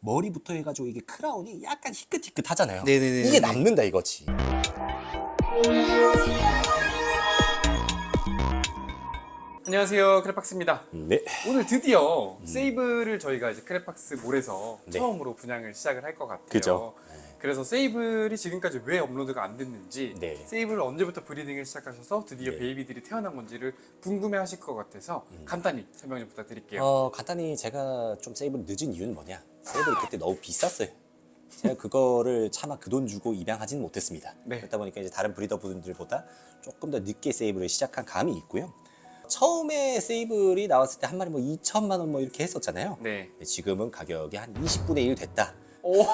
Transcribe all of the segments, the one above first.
머리부터 해가지고 이게 크라운이 약간 희끗희끗하잖아요. 네네네. 이게 남는다 이거지. 안녕하세요, 크레팍스입니다. 네. 오늘 드디어 세이브를 저희가 이제 크레팍스 몰에서 네. 처음으로 분양을 시작을 할 것 같아요. 그죠. 그래서 세이블이 지금까지 왜 업로드가 안 됐는지, 네. 세이블을 언제부터 브리딩을 시작하셔서 드디어 네. 베이비들이 태어난 건지를 궁금해 하실 것 같아서 간단히 설명 좀 부탁드릴게요. 간단히 제가 좀 세이브를 늦은 이유는 뭐냐? 세이브를 그때 너무 비쌌어요. 제가 그거를 차마 그 돈 주고 입양하지는 못했습니다. 네. 그렇다 보니까 이제 다른 브리더 분들보다 조금 더 늦게 세이브를 시작한 감이 있고요. 처음에 세이블이 나왔을 때 한 마리 뭐 2천만 원 뭐 이렇게 했었잖아요. 네. 지금은 가격이 한 20분의 1 됐다. 오.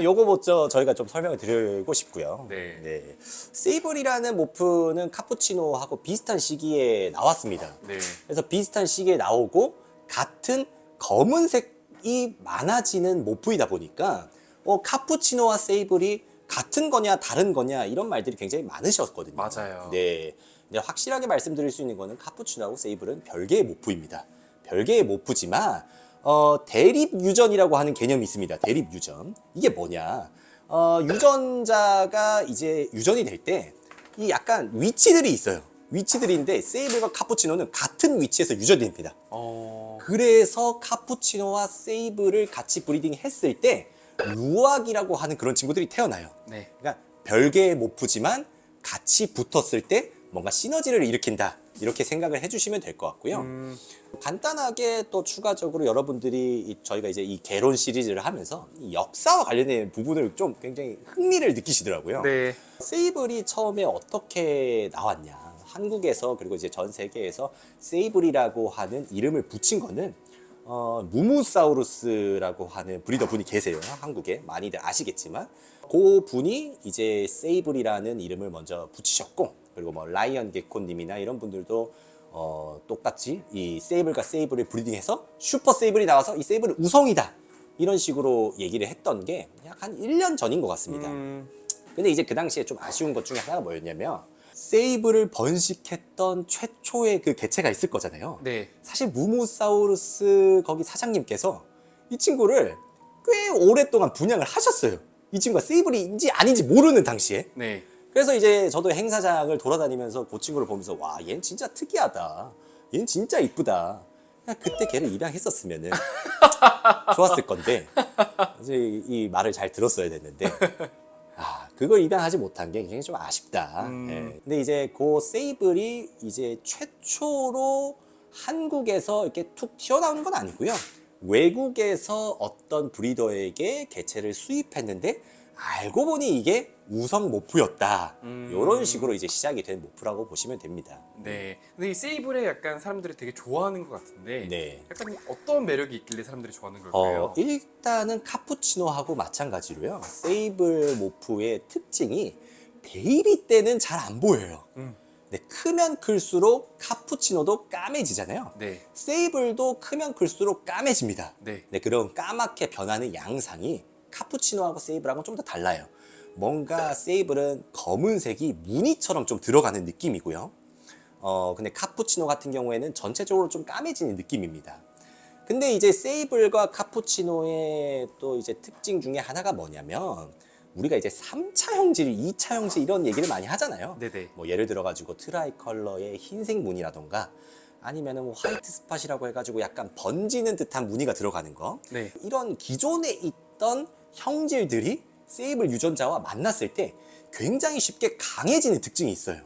요거 먼저 저희가 좀 설명을 드리고 싶고요. 네. 세이블이라는 모프는 카푸치노하고 비슷한 시기에 나왔습니다. 네. 그래서 비슷한 시기에 나오고 같은 검은색이 많아지는 모프이다 보니까 카푸치노와 세이블이 같은 거냐 다른 거냐 이런 말들이 굉장히 많으셨거든요. 맞아요. 네. 근데 확실하게 말씀드릴 수 있는 거는 카푸치노하고 세이블은 별개의 모프입니다. 별개의 모프지만 대립 유전이라고 하는 개념이 있습니다. 대립 유전. 이게 뭐냐? 유전자가 이제 유전이 될 때 이 약간 위치들이 있어요. 위치들인데 세이블과 카푸치노는 같은 위치에서 유전됩니다. 그래서 카푸치노와 세이블을 같이 브리딩 했을 때 루악이라고 하는 그런 친구들이 태어나요. 네. 그러니까 별개의 모프지만 같이 붙었을 때 뭔가 시너지를 일으킨다. 이렇게 생각을 해주시면 될 것 같고요. 간단하게 또 추가적으로 여러분들이 저희가 이제 이 개론 시리즈를 하면서 이 역사와 관련된 부분을 좀 굉장히 흥미를 느끼시더라고요. 네. 세이블이 처음에 어떻게 나왔냐. 한국에서 그리고 이제 전 세계에서 세이블이라고 하는 이름을 붙인 거는 무무사우루스라고 하는 브리더 분이 계세요. 한국에 많이들 아시겠지만 그 분이 이제 세이블이라는 이름을 먼저 붙이셨고 그리고 뭐 라이언 게코님이나 이런 분들도 똑같이 이 세이블과 세이블을 브리딩해서 슈퍼 세이블이 나와서 이 세이블은 우성이다 이런 식으로 얘기를 했던 게 약 한 1년 전인 것 같습니다. 근데 이제 그 당시에 좀 아쉬운 것 중에 하나가 뭐였냐면 세이블을 번식했던 최초의 그 개체가 있을 거잖아요. 네. 사실 무모사우루스 거기 사장님께서 이 친구를 꽤 오랫동안 분양을 하셨어요. 이 친구가 세이블인지 아닌지 모르는 당시에. 네. 그래서 이제 저도 행사장을 돌아다니면서 그 친구를 보면서 와, 얘는 진짜 특이하다. 얘는 진짜 이쁘다. 그냥 그때 걔를 입양했었으면은 좋았을 건데 이제 이 말을 잘 들었어야 됐는데 그걸 입양하지 못한 게 굉장히 좀 아쉽다. 예. 근데 이제 그 세이블이 이제 최초로 한국에서 이렇게 툭 튀어나오는 건 아니고요. 외국에서 어떤 브리더에게 개체를 수입했는데 알고 보니 이게 우성 모프였다. 이런 식으로 이제 시작이 된 모프라고 보시면 됩니다. 네. 근데 이 세이블에 약간 사람들이 되게 좋아하는 것 같은데 네. 약간 어떤 매력이 있길래 사람들이 좋아하는 걸까요? 일단은 카푸치노하고 마찬가지로요. 세이블 모프의 특징이 베이비 때는 잘 안 보여요. 근데 크면 클수록 카푸치노도 까매지잖아요. 네. 세이블도 크면 클수록 까매집니다. 네. 네, 그런 까맣게 변하는 양상이 카푸치노하고 세이블하고는 좀 더 달라요. 뭔가 세이블은 검은색이 무늬처럼 좀 들어가는 느낌이고요. 근데 카푸치노 같은 경우에는 전체적으로 좀 까매지는 느낌입니다. 근데 이제 세이블과 카푸치노의 또 이제 특징 중에 하나가 뭐냐면 우리가 이제 3차 형질, 2차 형질 이런 얘기를 많이 하잖아요. 네네. 뭐 예를 들어가지고 트라이 컬러의 흰색 무늬라던가 아니면은 뭐 화이트 스팟이라고 해가지고 약간 번지는 듯한 무늬가 들어가는 거. 네. 이런 기존에 있던 형질들이 세이블 유전자와 만났을 때 굉장히 쉽게 강해지는 특징이 있어요.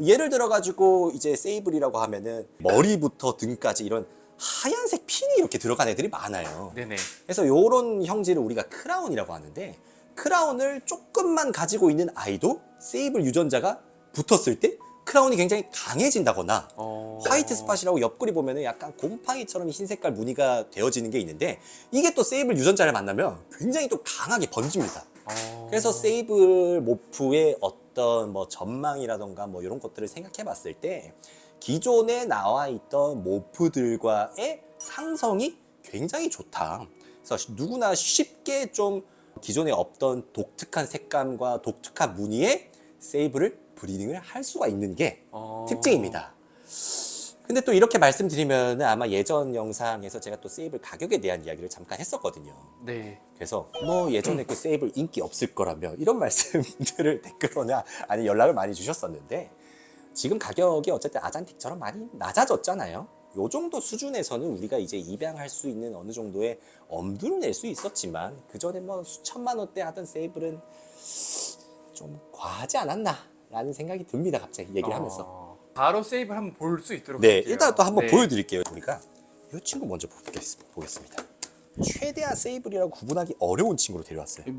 예를 들어가지고 이제 세이블이라고 하면은 머리부터 등까지 이런 하얀색 핀이 이렇게 들어간 애들이 많아요. 네네. 그래서 이런 형질을 우리가 크라운이라고 하는데 크라운을 조금만 가지고 있는 아이도 세이블 유전자가 붙었을 때 크라운이 굉장히 강해진다거나 화이트 스팟이라고 옆구리 보면은 약간 곰팡이처럼 흰 색깔 무늬가 되어지는 게 있는데 이게 또 세이블 유전자를 만나면 굉장히 또 강하게 번집니다. 그래서 세이블 모프의 어떤 뭐 전망이라던가 뭐 이런 것들을 생각해 봤을 때 기존에 나와 있던 모프들과의 상성이 굉장히 좋다. 그래서 누구나 쉽게 좀 기존에 없던 독특한 색감과 독특한 무늬의 세이블을 브리딩을 할 수가 있는 게 특징입니다. 근데 또 이렇게 말씀드리면 아마 예전 영상에서 제가 또 세이블 가격에 대한 이야기를 잠깐 했었거든요. 네. 그래서 너 예전에 그 세이블 인기 없을 거라며 이런 말씀들을 댓글로나 아니 연락을 많이 주셨었는데 지금 가격이 어쨌든 아잔틱처럼 많이 낮아졌잖아요. 요 정도 수준에서는 우리가 이제 입양할 수 있는 어느 정도의 엄두를 낼 수 있었지만 그 전에 뭐 수천만 원대 하던 세이블은 좀 과하지 않았나 라는 생각이 듭니다. 갑자기 얘기를 하면서. 바로 세이브를 한번 볼 수 있도록 네, 할게요. 일단 또 한번 네. 보여드릴게요. 보여드릴게요. 우리가 이 친구 먼저 보겠습니다. 최대한 세이블이라고 구분하기 어려운 친구로 데려왔어요. 이거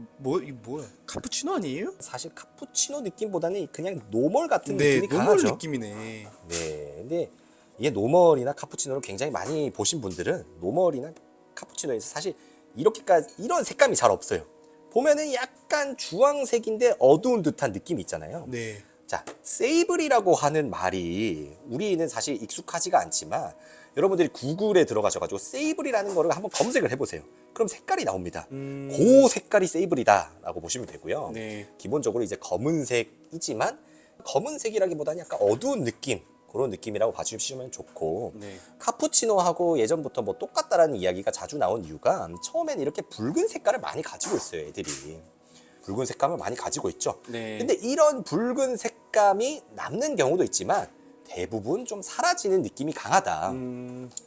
뭐야? 카푸치노 아니에요? 사실 카푸치노 느낌보다는 그냥 노멀 같은 네, 느낌이 노멀 강하죠. 느낌이네. 네, 근데 이게 노멀이나 카푸치노를 굉장히 많이 보신 분들은 노멀이나 카푸치노에서 사실 이렇게까지 이런 색감이 잘 없어요. 보면은 약간 주황색인데 어두운 듯한 느낌이 있잖아요. 네. 자, 세이블이라고 하는 말이 우리는 사실 익숙하지가 않지만 여러분들이 구글에 들어가셔가지고 세이블이라는 거를 한번 검색을 해보세요. 그럼 색깔이 나옵니다. 그 색깔이 세이블이다라고 보시면 되고요. 네. 기본적으로 이제 검은색이지만 검은색이라기보다는 약간 어두운 느낌 그런 느낌이라고 봐주시면 좋고 네. 카푸치노하고 예전부터 뭐 똑같다라는 이야기가 자주 나온 이유가 처음엔 이렇게 붉은 색깔을 많이 가지고 있어요, 애들이. 붉은 색감을 많이 가지고 있죠. 네. 근데 이런 붉은 색감이 남는 경우도 있지만 대부분 좀 사라지는 느낌이 강하다.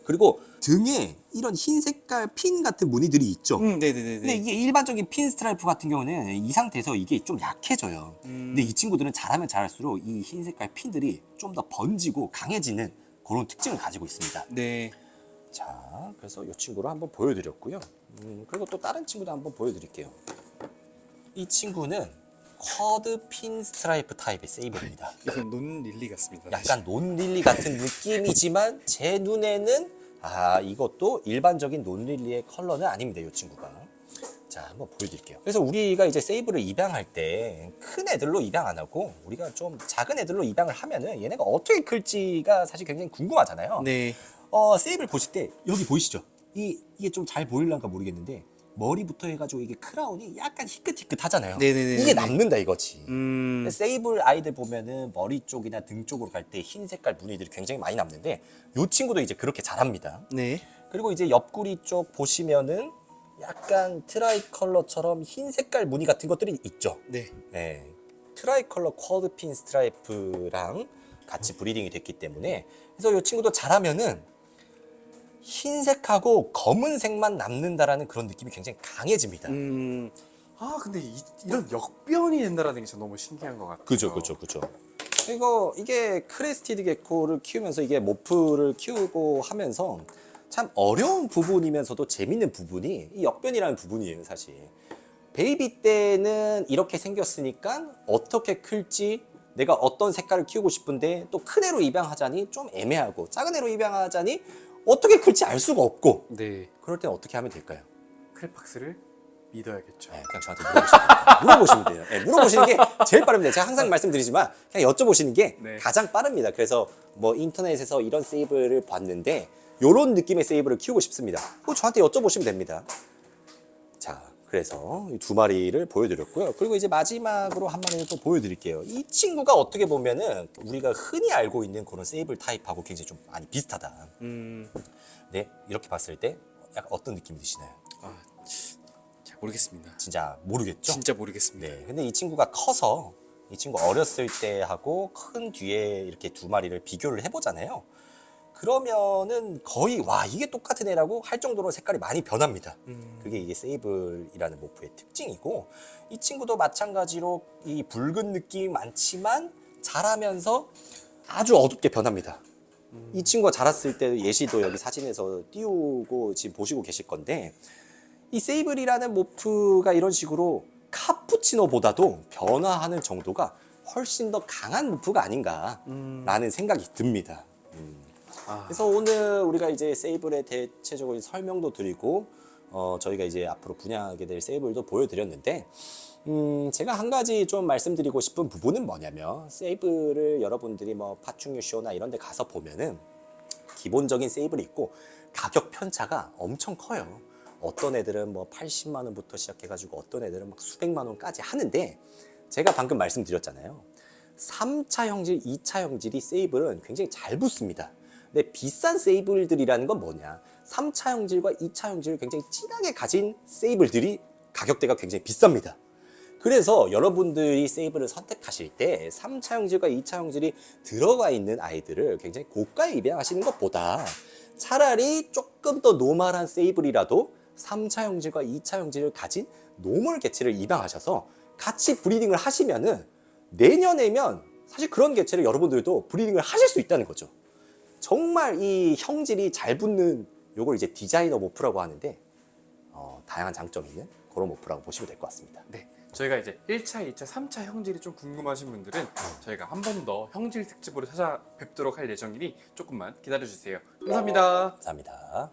그리고 등에 이런 흰 색깔 핀 같은 무늬들이 있죠. 네네네. 근데 이게 일반적인 핀 스트라이프 같은 경우는 이 상태에서 이게 좀 약해져요. 근데 이 친구들은 자라면 자랄수록 이 흰 색깔 핀들이 좀 더 번지고 강해지는 그런 특징을 가지고 있습니다. 네. 자, 그래서 이 친구를 한번 보여드렸고요. 그리고 또 다른 친구도 한번 보여드릴게요. 이 친구는 쿼드 핀 스트라이프 타입의 세이블입니다. 이건 논 릴리 같습니다. 약간 논릴리 같은 느낌이지만 제 눈에는 이것도 일반적인 논릴리의 컬러는 아닙니다. 이 친구가. 자, 한번 보여드릴게요. 그래서 우리가 이제 세이블을 입양할 때 큰 애들로 입양 안 하고 우리가 좀 작은 애들로 입양을 하면은 얘네가 어떻게 클지가 사실 굉장히 궁금하잖아요. 네. 세이블 보실 때 여기 보이시죠? 이게 좀 잘 보일란가 모르겠는데 머리부터 해가지고 이게 크라운이 약간 희끗희끗하잖아요. 네네네. 이게 남는다 이거지. 음. 세이블 아이들 보면은 머리 쪽이나 등 쪽으로 갈 때 흰 색깔 무늬들이 굉장히 많이 남는데 이 친구도 이제 그렇게 자랍니다. 네. 그리고 이제 옆구리 쪽 보시면은 약간 트라이 컬러처럼 흰 색깔 무늬 같은 것들이 있죠. 네. 네. 트라이 컬러 쿼드 핀 스트라이프랑 같이 브리딩이 됐기 때문에 그래서 이 친구도 자라면은 흰색하고 검은색만 남는다라는 그런 느낌이 굉장히 강해집니다. 근데 이런 역변이 된다라는 게 전 너무 신기한 것 같아요. 그죠. 이게 크레스티드 게코를 키우면서 이게 모프를 키우고 하면서 참 어려운 부분이면서도 재밌는 부분이 이 역변이라는 부분이에요, 사실. 베이비 때는 이렇게 생겼으니까 어떻게 클지 내가 어떤 색깔을 키우고 싶은데 또 큰 애로 입양하자니 좀 애매하고 작은 애로 입양하자니 어떻게 클지 알 수가 없고 네. 그럴 땐 어떻게 하면 될까요? 크레팍스를 믿어야겠죠. 네, 그냥 저한테 물어보시면 돼요. 네, 물어보시는 게 제일 빠릅니다. 제가 항상 말씀드리지만 그냥 여쭤보시는 게 네. 가장 빠릅니다. 그래서 뭐 인터넷에서 이런 세이브를 봤는데 이런 느낌의 세이브를 키우고 싶습니다. 그거 저한테 여쭤보시면 됩니다. 자, 그래서 이 두 마리를 보여드렸고요. 그리고 이제 마지막으로 한 마리를 또 보여드릴게요. 이 친구가 어떻게 보면은 우리가 흔히 알고 있는 그런 세이블 타입하고 굉장히 좀 많이 비슷하다. 네, 이렇게 봤을 때 약간 어떤 느낌이 드시나요? 잘 모르겠습니다. 진짜 모르겠죠? 진짜 모르겠습니다. 네, 근데 이 친구가 커서 이 친구 어렸을 때하고 큰 뒤에 이렇게 두 마리를 비교를 해보잖아요. 그러면은 거의 이게 똑같은 애라고 할 정도로 색깔이 많이 변합니다. 그게 이게 세이블이라는 모프의 특징이고 이 친구도 마찬가지로 이 붉은 느낌이 많지만 자라면서 아주 어둡게 변합니다. 이 친구가 자랐을 때 예시도 여기 사진에서 띄우고 지금 보시고 계실 건데 이 세이블이라는 모프가 이런 식으로 카푸치노보다도 변화하는 정도가 훨씬 더 강한 모프가 아닌가라는 생각이 듭니다. 그래서 오늘 우리가 이제 세이블에 대체적으로 설명도 드리고 저희가 이제 앞으로 분양하게 될 세이블도 보여드렸는데 제가 한 가지 좀 말씀드리고 싶은 부분은 뭐냐면 세이블을 여러분들이 뭐 파충류 쇼나 이런 데 가서 보면은 기본적인 세이블이 있고 가격 편차가 엄청 커요. 어떤 애들은 뭐 80만 원부터 시작해가지고 어떤 애들은 막 수백만 원까지 하는데 제가 방금 말씀드렸잖아요. 3차 형질, 2차 형질이 세이블은 굉장히 잘 붙습니다. 근데 비싼 세이블들이라는 건 뭐냐? 3차 형질과 2차 형질을 굉장히 진하게 가진 세이블들이 가격대가 굉장히 비쌉니다. 그래서 여러분들이 세이블을 선택하실 때 3차 형질과 2차 형질이 들어가 있는 아이들을 굉장히 고가에 입양하시는 것보다 차라리 조금 더 노멀한 세이블이라도 3차 형질과 2차 형질을 가진 노멀 개체를 입양하셔서 같이 브리딩을 하시면은 내년에면 사실 그런 개체를 여러분들도 브리딩을 하실 수 있다는 거죠. 정말 이 형질이 잘 붙는 요걸 이제 디자이너 모프라고 하는데 다양한 장점이 있는 그런 모프라고 보시면 될 것 같습니다. 네, 저희가 이제 1차, 2차, 3차 형질이 좀 궁금하신 분들은 저희가 한 번 더 형질 특집으로 찾아뵙도록 할 예정이니 조금만 기다려주세요. 감사합니다. 감사합니다.